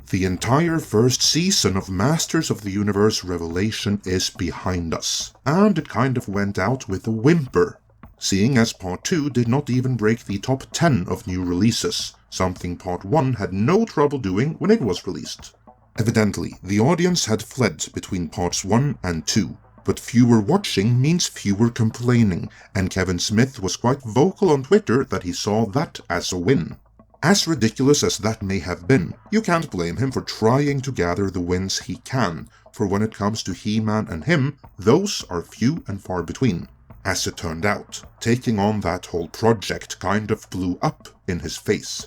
The entire first season of Masters of the Universe Revelation is behind us, and it kind of went out with a whimper, seeing as Part 2 did not even break the top 10 of new releases, something Part 1 had no trouble doing when it was released. Evidently, the audience had fled between Parts 1 and 2, but fewer watching means fewer complaining, and Kevin Smith was quite vocal on Twitter that he saw that as a win. As ridiculous as that may have been, you can't blame him for trying to gather the wins he can, for when it comes to He-Man and him, those are few and far between. As it turned out, taking on that whole project kind of blew up in his face.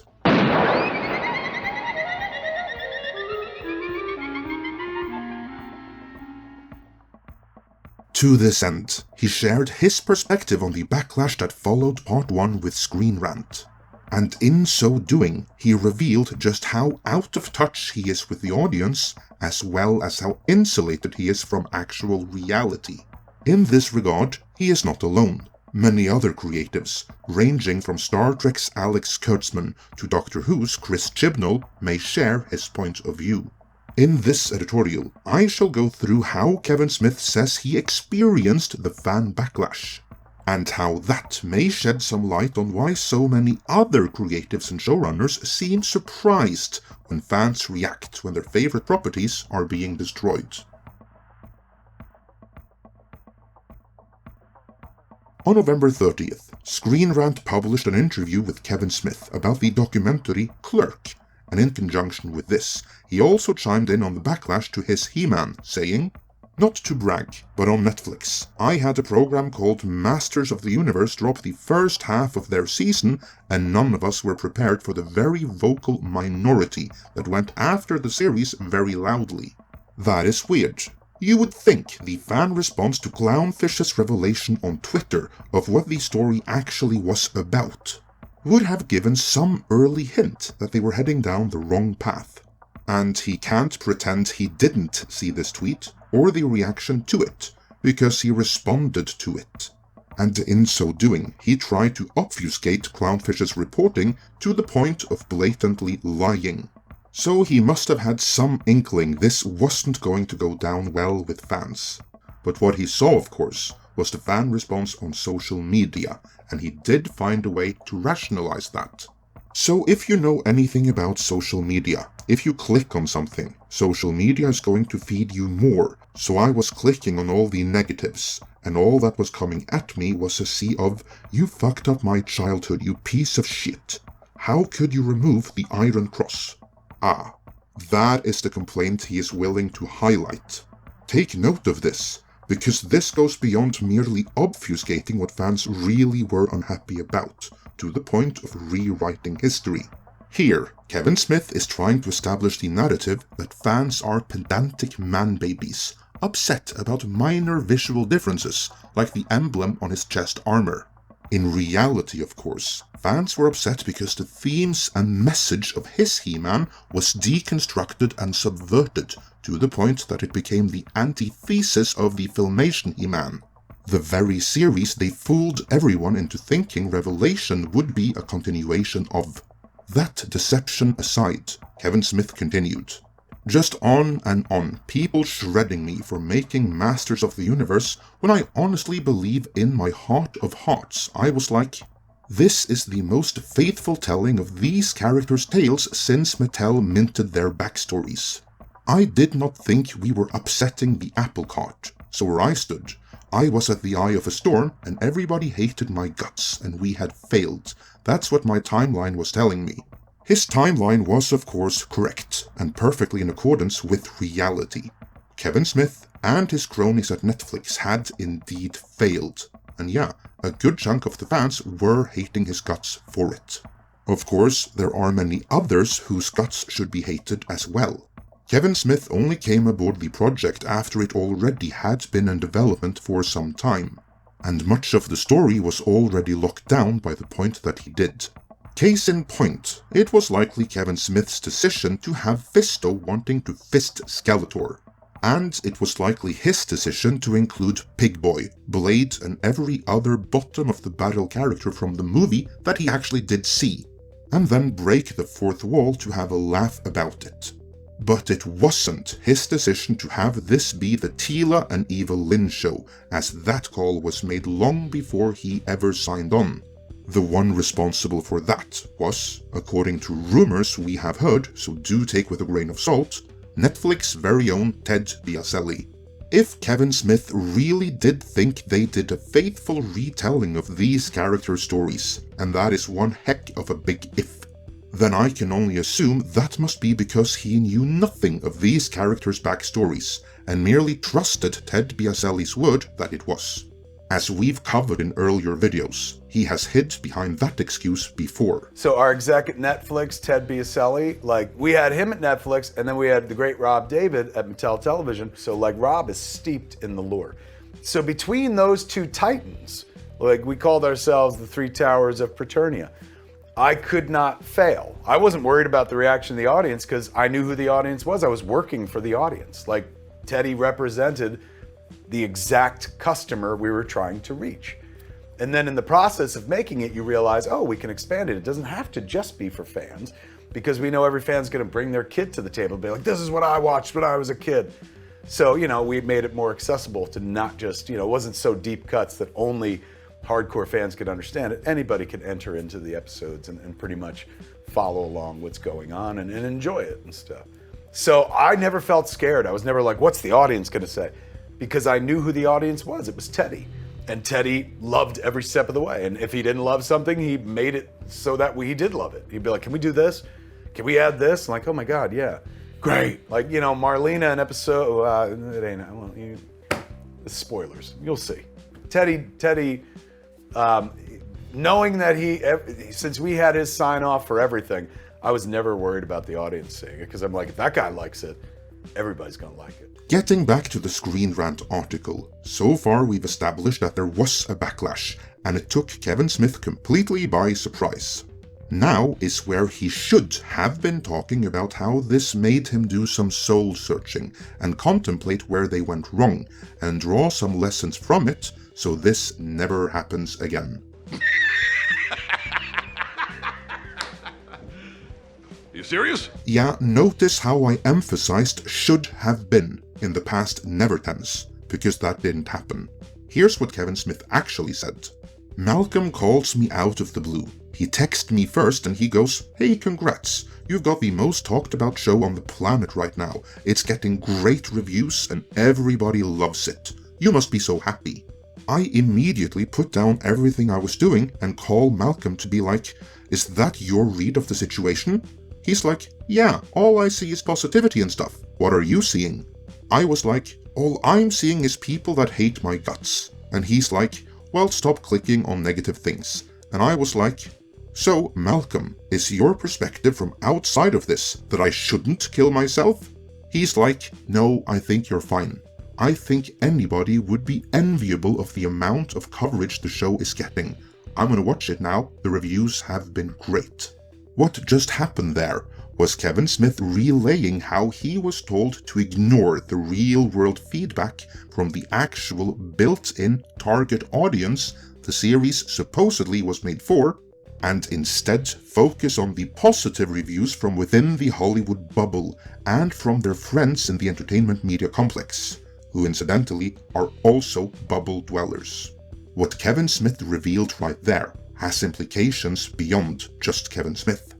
To this end, he shared his perspective on the backlash that followed Part 1 with Screen Rant. And in so doing, he revealed just how out of touch he is with the audience, as well as how insulated he is from actual reality. In this regard, he is not alone. Many other creatives, ranging from Star Trek's Alex Kurtzman to Doctor Who's Chris Chibnall, may share his point of view. In this editorial, I shall go through how Kevin Smith says he experienced the fan backlash, and how that may shed some light on why so many other creatives and showrunners seem surprised when fans react when their favorite properties are being destroyed. On November 30th, Screen Rant published an interview with Kevin Smith about the documentary Clerk, and in conjunction with this, he also chimed in on the backlash to his He-Man, saying, "Not to brag, but on Netflix, I had a program called Masters of the Universe drop the first half of their season, and none of us were prepared for the very vocal minority that went after the series very loudly. That is weird. You would think the fan response to Clownfish's revelation on Twitter of what the story actually was about would have given some early hint that they were heading down the wrong path. And he can't pretend he didn't see this tweet or the reaction to it, because he responded to it. And in so doing, he tried to obfuscate Clownfish's reporting to the point of blatantly lying. So he must have had some inkling this wasn't going to go down well with fans. But what he saw, of course, was the fan response on social media, and he did find a way to rationalize that. So if you know anything about social media, if you click on something, social media is going to feed you more. So I was clicking on all the negatives, and all that was coming at me was a sea of, "You fucked up my childhood, you piece of shit. How could you remove the Iron Cross?" Ah, that is the complaint he is willing to highlight. Take note of this, because this goes beyond merely obfuscating what fans really were unhappy about, to the point of rewriting history. Here, Kevin Smith is trying to establish the narrative that fans are pedantic man-babies, upset about minor visual differences, like the emblem on his chest armor. In reality, of course, fans were upset because the themes and message of his He-Man was deconstructed and subverted to the point that it became the antithesis of the Filmation He-Man. The very series they fooled everyone into thinking Revelation would be a continuation of. That deception aside, Kevin Smith continued, "Just on and on, people shredding me for making Masters of the Universe when I honestly believe in my heart of hearts I was like, this is the most faithful telling of these characters' tales since Mattel minted their backstories. I did not think we were upsetting the apple cart, so where I stood, I was at the eye of a storm and everybody hated my guts and we had failed. That's what my timeline was telling me." His timeline was of course correct and perfectly in accordance with reality. Kevin Smith and his cronies at Netflix had indeed failed, and yeah, a good chunk of the fans were hating his guts for it. Of course, there are many others whose guts should be hated as well. Kevin Smith only came aboard the project after it already had been in development for some time, and much of the story was already locked down by the point that he did. Case in point, it was likely Kevin Smith's decision to have Fisto wanting to fist Skeletor, and it was likely his decision to include Pig-Boy, Blade, and every other bottom-of-the-barrel character from the movie that he actually did see, and then break the fourth wall to have a laugh about it. But it wasn't his decision to have this be the Tila and Eva Lynn show, as that call was made long before he ever signed on. The one responsible for that was, according to rumors we have heard, so do take with a grain of salt, Netflix's very own Ted DiBiase. If Kevin Smith really did think they did a faithful retelling of these character stories, and that is one heck of a big if, then I can only assume that must be because he knew nothing of these characters' backstories, and merely trusted Ted DiBiase's word that it was. As we've covered in earlier videos, he has hid behind that excuse before. So our exec at Netflix, Ted DiBiase, we had him at Netflix, and then we had the great Rob David at Mattel Television. So Rob is steeped in the lore. So between those two titans, we called ourselves the Three Towers of Preternia. I could not fail. I wasn't worried about the reaction of the audience because I knew who the audience was. I was working for the audience. Teddy represented the exact customer we were trying to reach. And then in the process of making it, you realize, oh, we can expand it. It doesn't have to just be for fans, because we know every fan's gonna bring their kid to the table and be like, this is what I watched when I was a kid. So, we made it more accessible to not just, it wasn't so deep cuts that only hardcore fans could understand it. Anybody could enter into the episodes and pretty much follow along what's going on and enjoy it and stuff. So I never felt scared. I was never like, what's the audience gonna say? Because I knew who the audience was. It was Teddy. And Teddy loved every step of the way. And if he didn't love something, he made it so that he did love it. He'd be like, can we do this? Can we add this? I'm like, oh my God, yeah. Great. Marlena in episode, it ain't, spoilers, you'll see. Teddy, knowing that since we had his sign off for everything, I was never worried about the audience seeing it, because I'm like, if that guy likes it, everybody's gonna like it. Getting back to the Screen Rant article, so far we've established that there was a backlash, and it took Kevin Smith completely by surprise. Now is where he should have been talking about how this made him do some soul searching and contemplate where they went wrong, and draw some lessons from it so this never happens again. You serious? Yeah, notice how I emphasized should have been in the past never tense, because that didn't happen. Here's what Kevin Smith actually said. Malcolm calls me out of the blue. He texted me first and he goes, hey, congrats. You've got the most talked about show on the planet right now. It's getting great reviews and everybody loves it. You must be so happy. I immediately put down everything I was doing and call Malcolm to be like, is that your read of the situation? He's like, yeah, all I see is positivity and stuff. What are you seeing? I was like, all I'm seeing is people that hate my guts. And he's like, well, stop clicking on negative things. And I was like, so, Malcolm, is your perspective from outside of this that I shouldn't kill myself? He's like, no, I think you're fine. I think anybody would be enviable of the amount of coverage the show is getting. I'm gonna watch it now, the reviews have been great. What just happened there was Kevin Smith relaying how he was told to ignore the real-world feedback from the actual built-in target audience the series supposedly was made for, and instead focus on the positive reviews from within the Hollywood bubble and from their friends in the entertainment media complex, who incidentally are also bubble dwellers. What Kevin Smith revealed right there has implications beyond just Kevin Smith.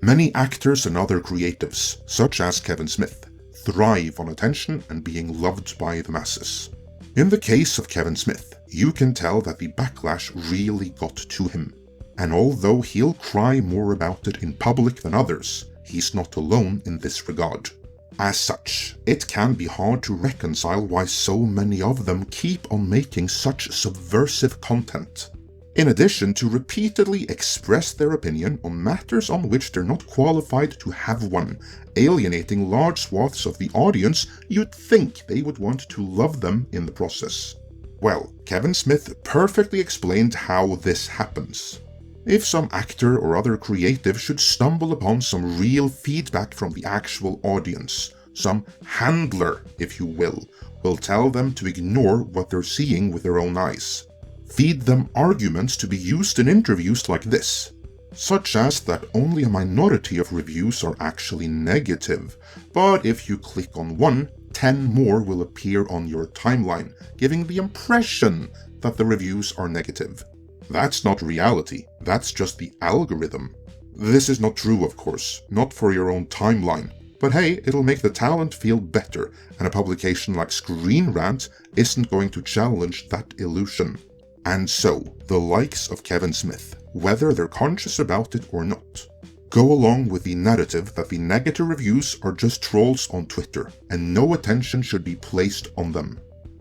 Many actors and other creatives, such as Kevin Smith, thrive on attention and being loved by the masses. In the case of Kevin Smith, you can tell that the backlash really got to him. And although he'll cry more about it in public than others, he's not alone in this regard. As such, it can be hard to reconcile why so many of them keep on making such subversive content. In addition to repeatedly express their opinion on matters on which they're not qualified to have one, alienating large swaths of the audience, you'd think they would want to love them in the process. Well, Kevin Smith perfectly explained how this happens. If some actor or other creative should stumble upon some real feedback from the actual audience, some handler, if you will tell them to ignore what they're seeing with their own eyes. Feed them arguments to be used in interviews like this. such as that only a minority of reviews are actually negative, but if you click on one, 10 more will appear on your timeline, giving the impression that the reviews are negative. That's not reality, that's just the algorithm. This is not true, of course, not for your own timeline. But hey, it'll make the talent feel better, and a publication like Screen Rant isn't going to challenge that illusion. And so, the likes of Kevin Smith, whether they're conscious about it or not, go along with the narrative that the negative reviews are just trolls on Twitter, and no attention should be placed on them.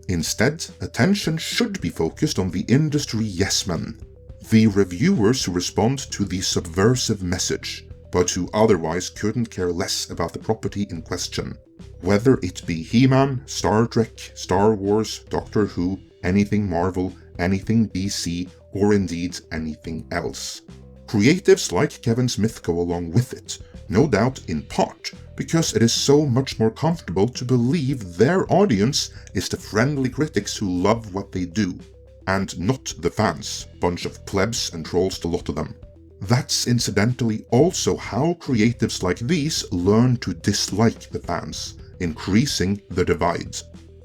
Instead, attention should be focused on the industry yes-men, the reviewers who respond to the subversive message, but who otherwise couldn't care less about the property in question. Whether it be He-Man, Star Trek, Star Wars, Doctor Who, anything Marvel, anything DC, or indeed anything else. Creatives like Kevin Smith go along with it, no doubt in part because it is so much more comfortable to believe their audience is the friendly critics who love what they do, and not the fans, bunch of plebs and trolls the lot of them. That's incidentally also how creatives like these learn to dislike the fans, increasing the divide.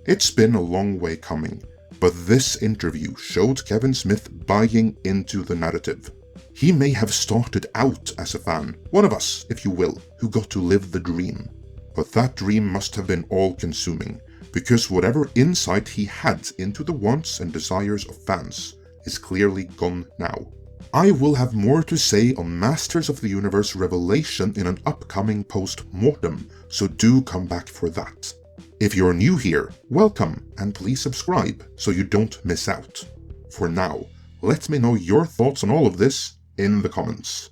It's been a long way coming, but this interview showed Kevin Smith buying into the narrative. He may have started out as a fan, one of us, if you will, who got to live the dream. But that dream must have been all-consuming, because whatever insight he had into the wants and desires of fans is clearly gone now. I will have more to say on Masters of the Universe Revelation in an upcoming post-mortem, so do come back for that. If you're new here, welcome, and please subscribe so you don't miss out. For now, let me know your thoughts on all of this in the comments.